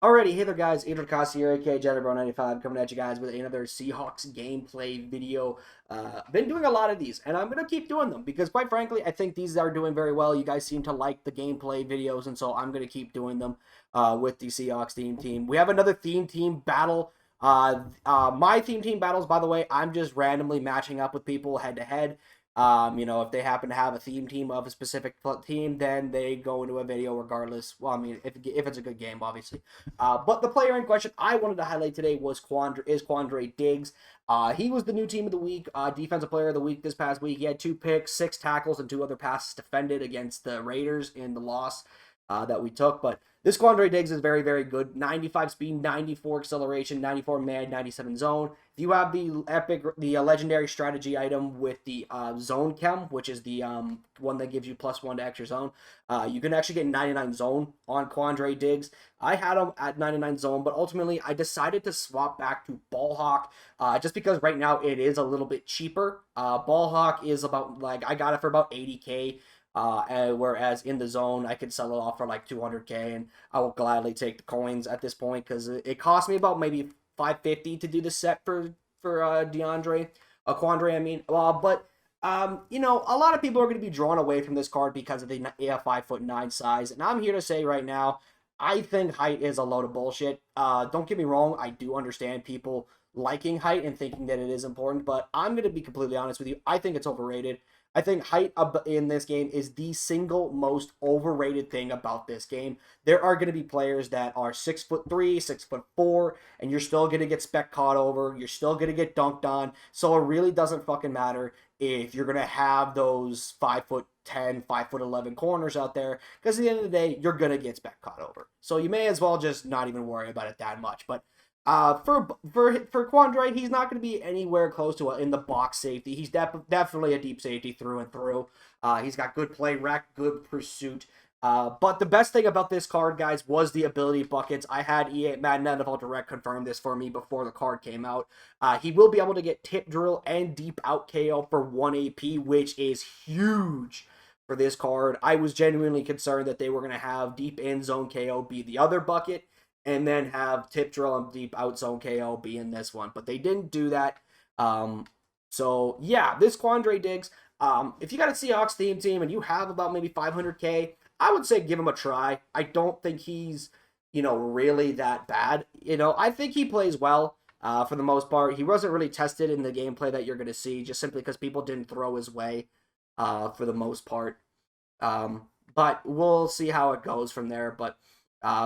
Alrighty, hey there guys, Adrian Costa here, aka Jetterbro95, coming at you guys with another Seahawks gameplay video. Been doing a lot of these, and I'm going to keep doing them, because quite frankly, I think these are doing very well. You guys seem to like the gameplay videos, and so I'm going to keep doing them with the Seahawks theme team. We have another theme team battle. My theme team battles, by the way, I'm just randomly matching up with people head-to-head. If they happen to have a theme team of a specific team, then they go into a video regardless. Well, I mean, if it's a good game, obviously. But the player in question I wanted to highlight today was Quandre Diggs. He was the new team of the week, defensive player of the week this past week. He had 2 picks, 6 tackles, and 2 other passes defended against the Raiders in the loss that we took. But this Quandre Diggs is very, very good. 95 speed, 94 acceleration, 94 man, 97 zone. If you have the legendary strategy item with the zone chem, which is the one that gives you +1 to extra zone, you can actually get 99 zone on Quandre Diggs. I had him at 99 zone, but ultimately I decided to swap back to Ball Hawk just because right now it is a little bit cheaper. Ball Hawk is about, I got it for about 80K. Whereas in the zone, I could sell it off for like 200K, and I will gladly take the coins at this point because it cost me about maybe 550 to do the set for Quandre. I mean. But a lot of people are going to be drawn away from this card because of the 5'9" size, and I'm here to say right now, I think height is a load of bullshit. Don't get me wrong, I do understand people liking height and thinking that it is important, but I'm going to be completely honest with you. I think it's overrated. I think height in this game is the single most overrated thing about this game. There are going to be players that are 6'3", 6'4", and you're still going to get spec caught over. You're still going to get dunked on. So it really doesn't fucking matter if you're going to have those 5'10", 5'11" corners out there, because at the end of the day, you're going to get spec caught over. So you may as well just not even worry about it that much. But for Quandre, he's not going to be anywhere close to in the box safety. He's definitely a deep safety through and through. He's got good play rec, good pursuit. But the best thing about this card, guys, was the ability buckets. I had Madden NFL Direct confirm this for me before the card came out. He will be able to get tip drill and deep out KO for 1 AP, which is huge for this card. I was genuinely concerned that they were going to have deep in zone KO be the other bucket, and then have tip drill and deep out zone KO be in this one. But they didn't do that. So yeah, this Quandre Diggs, if you got a Seahawks theme team and you have about maybe 500K, I would say give him a try. I don't think he's, really that bad. I think he plays well for the most part. He wasn't really tested in the gameplay that you're going to see, just simply because people didn't throw his way for the most part. But we'll see how it goes from there. But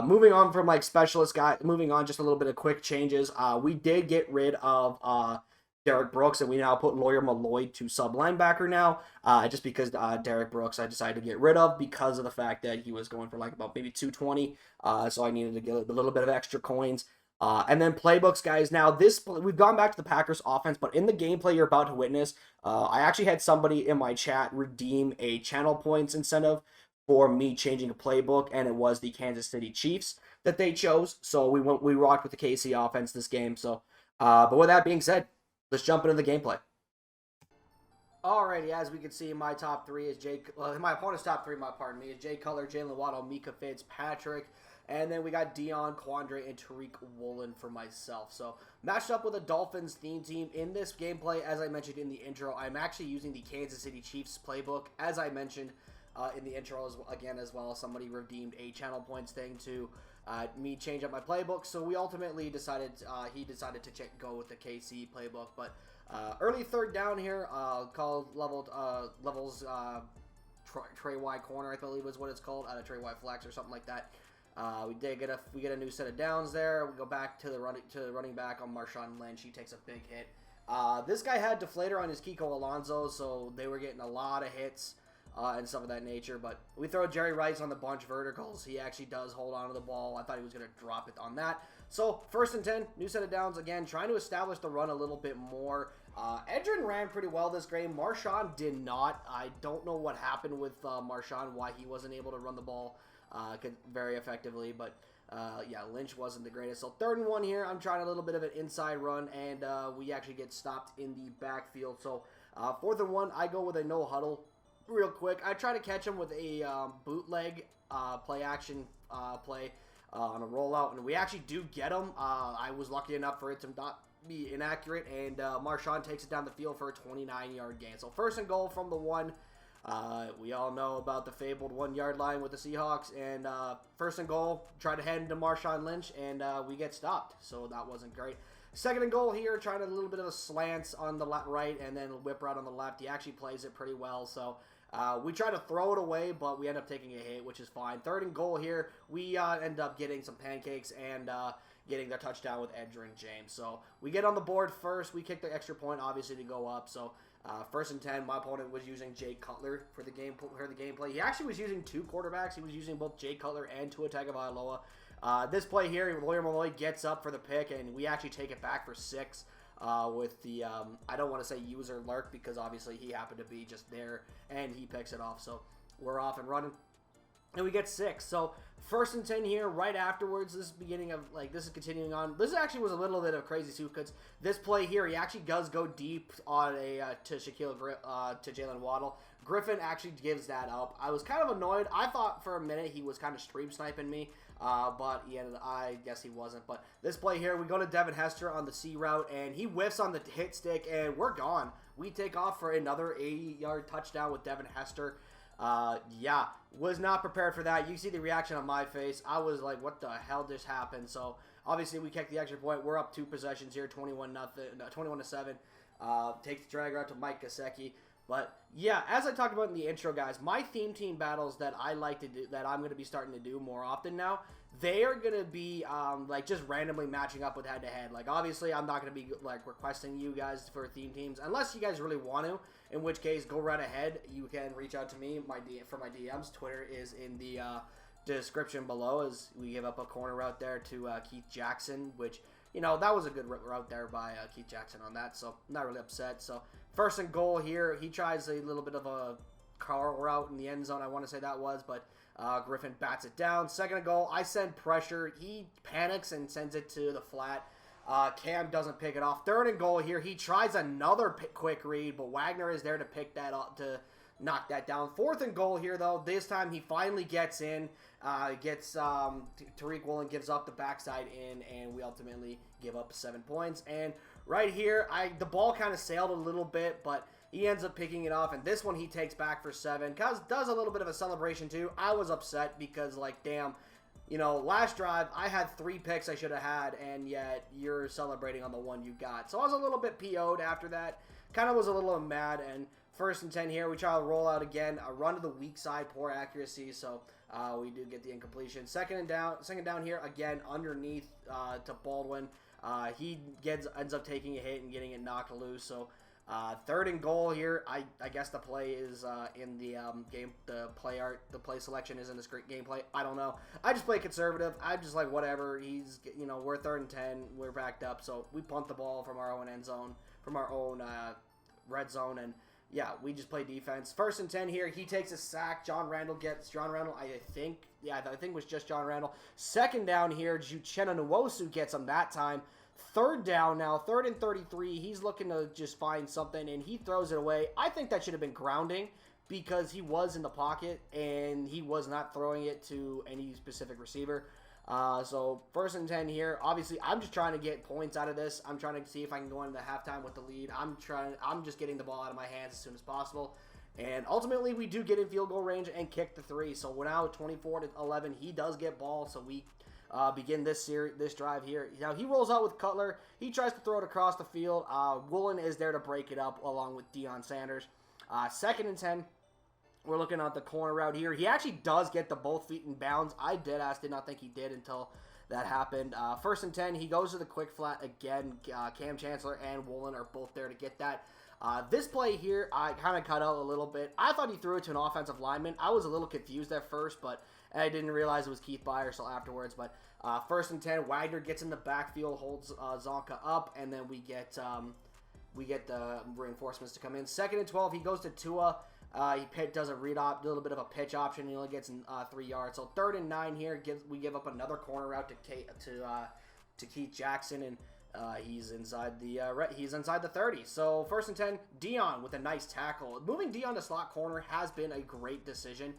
moving on from specialist guy, moving on just a little bit of quick changes. We did get rid of Derek Brooks, and we now put Lawyer Malloy to sub linebacker now, just because Derek Brooks I decided to get rid of because of the fact that he was going for about maybe 220, so I needed to get a little bit of extra coins. And then playbooks, guys. Now we've gone back to the Packers offense, but in the gameplay you're about to witness, I actually had somebody in my chat redeem a channel points incentive for me changing a playbook, and it was the Kansas City Chiefs that they chose. So we rocked with the KC offense this game. So, but with that being said, let's jump into the gameplay. Alrighty, as we can see, my top 3 is my opponent's top 3, pardon me, is Jay Cutler, Jalen Waddle, Mika Fitzpatrick, and then we got Dion, Quandre, and Tariq Woolen for myself. So, matched up with a Dolphins theme team in this gameplay, as I mentioned in the intro, I'm actually using the Kansas City Chiefs playbook, as I mentioned in the intro as well. Somebody redeemed a channel points thing to me change up my playbook, so we ultimately decided he decided to go with the KC playbook. But early third down here, called levels Trey Y corner, I believe is what it's called, out of Trey Y flex or something like that. We get a new set of downs there. We go back to the running back on Marshawn Lynch. He takes a big hit. This guy had deflator on his Kiko Alonso, so they were getting a lot of hits and stuff of that nature. But we throw Jerry Rice on the bunch verticals. He actually does hold on to the ball. I thought he was going to drop it on that. So 1st and 10, new set of downs again, trying to establish the run a little bit more. Edrin ran pretty well this game. Marshawn did not. I don't know what happened with Marshawn, why he wasn't able to run the ball very effectively. But yeah, Lynch wasn't the greatest. So 3rd and 1 here. I'm trying a little bit of an inside run, and we actually get stopped in the backfield. So 4th and 1, I go with a no huddle. Real quick, I try to catch him with a bootleg play action play. on a rollout, and we actually do get him. I was lucky enough for it to not be inaccurate, and Marshawn takes it down the field for a 29-yard gain. So 1st and goal from the 1. We all know about the fabled 1-yard line with the Seahawks, and 1st and goal, try to head into Marshawn Lynch, and we get stopped, so that wasn't great. 2nd and goal here, trying a little bit of a slants on the right, and then a whip route on the left. He actually plays it pretty well, so we try to throw it away, but we end up taking a hit, which is fine. 3rd and goal here, we end up getting some pancakes and getting the touchdown with Edgerrin James. So we get on the board first. We kick the extra point, obviously, to go up. So 1st and 10, my opponent was using Jay Cutler for the gameplay. He actually was using 2 quarterbacks. He was using both Jay Cutler and Tua Tagovailoa. This play here, Lawyer Malloy gets up for the pick, and we actually take it back for 6. With the, I don't want to say user lurk, because obviously he happened to be just there, and he picks it off. So we're off and running, and we get 6. So 1st and 10 here, right afterwards. This is beginning of, this is continuing on. This actually was a little bit of crazy too, because this play here, he actually does go deep on to Jalen Waddle. Griffin actually gives that up. I was kind of annoyed. I thought for a minute he was kind of stream sniping me, but I guess he wasn't. But this play here, we go to Devin Hester on the C route, and he whiffs on the hit stick, and we're gone. We take off for another 80-yard touchdown with Devin Hester. Yeah, was not prepared for that. You see the reaction on my face. I was like, what the hell just happened? So obviously we kick the extra point. We're up 2 possessions here, 21-7. Takes the drag route to Mike Gesicki. But yeah, as I talked about in the intro, guys, my theme team battles that I like to do, that I'm going to be starting to do more often now, they are going to be just randomly matching up with head-to-head. Obviously, I'm not going to be requesting you guys for theme teams unless you guys really want to. In which case, go right ahead. You can reach out to me for my DMs. Twitter is in the description below, as we give up a corner route there to Keith Jackson, which, that was a good route there by Keith Jackson on that, so I'm not really upset. So 1st and goal here, he tries a little bit of a car route in the end zone, I want to say that was, but Griffin bats it down. 2nd and goal, I send pressure. He panics and sends it to the flat. Cam doesn't pick it off. 3rd and goal here, he tries another quick read, but Wagner is there to pick that up, to knock that down. 4th and goal here, though. This time he finally gets in, Tariq Woolen gives up the backside in, and we ultimately give up 7 points. And right here, the ball kind of sailed a little bit, but he ends up picking it off, and this one he takes back for 7. Does a little bit of a celebration too. I was upset because, damn, last drive, I had 3 picks I should have had, and yet you're celebrating on the one you got. So I was a little bit PO'd after that. Kind of was a little mad, and 1st and 10 here, we try to roll out again. A run to the weak side, poor accuracy, so we do get the incompletion. 2nd down here, again, underneath to Baldwin. He ends up taking a hit and getting it knocked loose, so 3rd and goal here. I guess the play is in the game. The play selection is in this great gameplay. I don't know. I just play conservative. I'm just like, whatever. He's, we're 3rd and 10. We're backed up, so we punt the ball from our own end zone, from our own red zone, and yeah, we just play defense. 1st and 10 here. He takes a sack. John Randall, I think it was just John Randall. 2nd down here, Uchenna Nwosu gets him that time. 3rd down now, 3rd and 33. He's looking to just find something, and he throws it away. I think that should have been grounding, because he was in the pocket, and he was not throwing it to any specific receiver. So 1st and 10 here. Obviously, I'm just trying to get points out of this. I'm trying to see if I can go into the halftime with the lead. I'm just getting the ball out of my hands as soon as possible. And ultimately, we do get in field goal range and kick the 3. So we're now 24-11. He does get ball, so we begin this drive here. Now, he rolls out with Cutler. He tries to throw it across the field. Woolen is there to break it up along with Deion Sanders. 2nd and 10. We're looking at the corner route here. He actually does get the both feet in bounds. I did not think he did until that happened. 1st and 10, he goes to the quick flat again. Cam Chancellor and Woolen are both there to get that. This play here, I kind of cut out a little bit. I thought he threw it to an offensive lineman. I was a little confused at first, but I didn't realize it was Keith Byers till afterwards. But 1st and 10, Wagner gets in the backfield, holds Zonka up, and then we get the reinforcements to come in. 2nd and 12, he goes to Tua. He does a little bit of a pitch option. He only gets 3 yards. So 3rd and 9 here. We give up another corner route to Keith Jackson, and he's inside the 30. So 1st and 10, Deion with a nice tackle. Moving Deion to slot corner has been a great decision.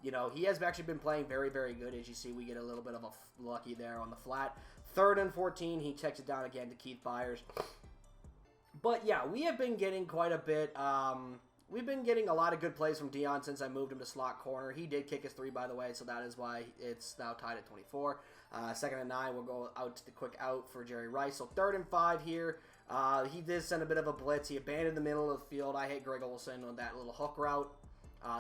You know, he has actually been playing very, very good. As you see, we get a little bit of a lucky there on the flat. 3rd and 14, he checks it down again to Keith Byers. But yeah, we have been getting quite a bit. We've been getting a lot of good plays from Dion since I moved him to slot corner. He did kick his 3, by the way, so that is why it's now tied at 24. 2nd and 9, we'll go out to the quick out for Jerry Rice. So 3rd and 5 here. He did send a bit of a blitz. He abandoned the middle of the field. I hit Greg Olsen on that little hook route.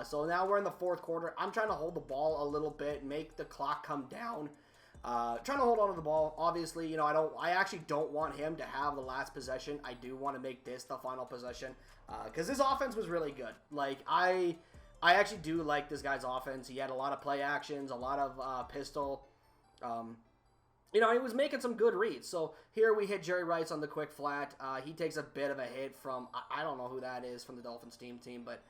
So now we're in the 4th quarter. I'm trying to hold the ball a little bit, make the clock come down. Trying to hold on to the ball. Obviously, you know, I actually don't want him to have the last possession. I do want to make this the final possession because his offense was really good. Like, I actually do like this guy's offense. He had a lot of play actions, a lot of pistol. You know, he was making some good reads. So here we hit Jerry Rice on the quick flat. He takes a bit of a hit from, I don't know who that is from the Dolphins team, but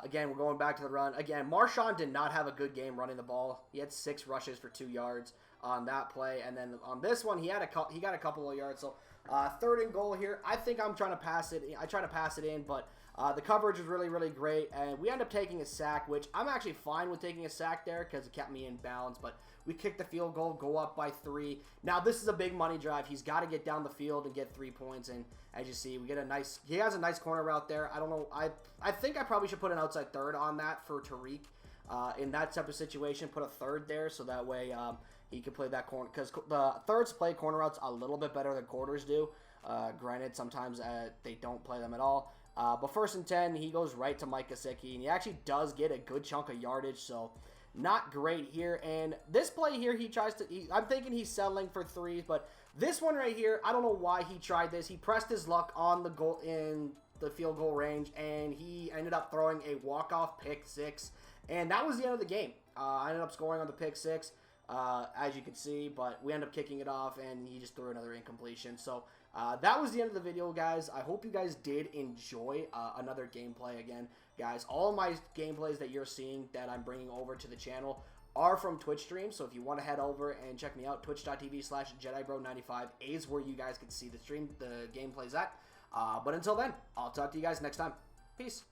again, we're going back to the run. Again, Marshawn did not have a good game running the ball. He had 6 rushes for 2 yards on that play, and then on this one, he got a couple of yards. So 3rd and goal here. I think I'm trying to pass it. I try to pass it in, but the coverage was really, really great, and we end up taking a sack, which I'm actually fine with taking a sack there because it kept me in bounds. But we kick the field goal, go up by 3. Now this is a big money drive. He's got to get down the field and get 3 points. And as you see, we get a nice. He has a nice corner route there. I don't know. I think I probably should put an outside 3rd on that for Tariq. In that type of situation, put a 3rd there so that way he can play that corner, because the 3rds play corner routes a little bit better than quarters do. Granted, sometimes they don't play them at all. But 1st and 10, he goes right to Mike Gesicki, and he actually does get a good chunk of yardage, so not great here. And this play here, he tries to, I'm thinking he's settling for 3s, but this one right here, I don't know why he tried this. He pressed his luck on the goal in the field goal range, and he ended up throwing a walk-off pick 6, and that was the end of the game. I ended up scoring on the pick 6. As you can see, but we end up kicking it off, and he just threw another incompletion. So that was the end of the video, guys. I hope you guys did enjoy another gameplay again, guys. All my gameplays that you're seeing that I'm bringing over to the channel are from Twitch streams, so if you want to head over and check me out, twitch.tv/JediBro95 is where you guys can see the gameplays at. But until then, I'll talk to you guys next time. Peace.